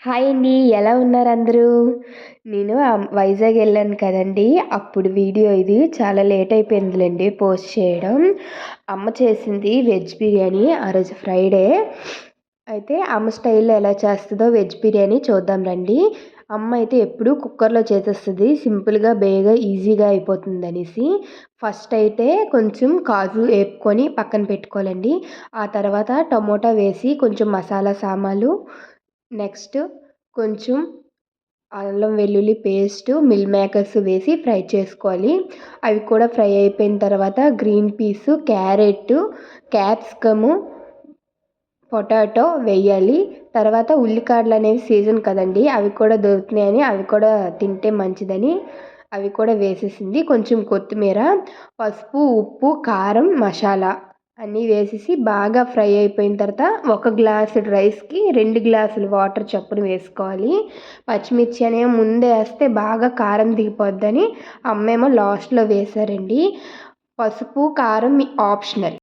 Hi అండి. ఎలా ఉన్నారు అందరూ? నేను వైజాగ్ వెళ్ళాను కదండీ! అప్పుడు వీడియో ఇది. చాలా లేట్ అయిపోయిందిలెండి పోస్ట్ చేయడం. అమ్మ చేసింది వెజ్ బిర్యానీ ఆ రోజు ఫ్రైడే. అయితే అమ్మ స్టైల్‌లో ఎలా చేస్తదో వెజ్ బిర్యానీ చూద్దాం రండి. అమ్మ అయితే ఎప్పుడూ కుక్కర్‌లో చేసేస్తది. సింపుల్‌గా, బేగా, ఈజీగా అయిపోతుందనేసి. ఫస్ట్ అయితే కొంచెం కాజు ఏపుకొని పక్కన పెట్టుకోవాలండి. ఆ తర్వాత టమోటా వేసి కొంచెం మసాలా సామాన్లు, నెక్స్ట్ కొంచెం అల్లం వెల్లుల్లి పేస్టు, మిల్ మేకర్స్ వేసి ఫ్రై చేసుకోవాలి. అవి కూడా ఫ్రై అయిపోయిన తర్వాత green peas, carrot, capsicum, potato వేయాలి. తర్వాత ఉల్లికాడలు అనేవి సీజన్ కదండీ! అవి కూడా దొరుకుతున్నాయని అవి కూడా తింటే మంచిదని అవి కూడా వేసేసింది. కొంచెం కొత్తిమీర, పసుపు, ఉప్పు, కారం, మసాలా అన్నీ వేసేసి బాగా ఫ్రై అయిపోయిన తర్వాత ఒక గ్లాసు రైస్‌కి 2 గ్లాసులు వాటర్ చప్పున వేసుకోవాలి. పచ్చిమిర్చి అనేవి ముందే వేస్తే బాగా కారం దిగిపోద్దని అమ్మేమో లాస్ట్‌లో వేశారండి. పసుపు, కారం ఆప్షనల్.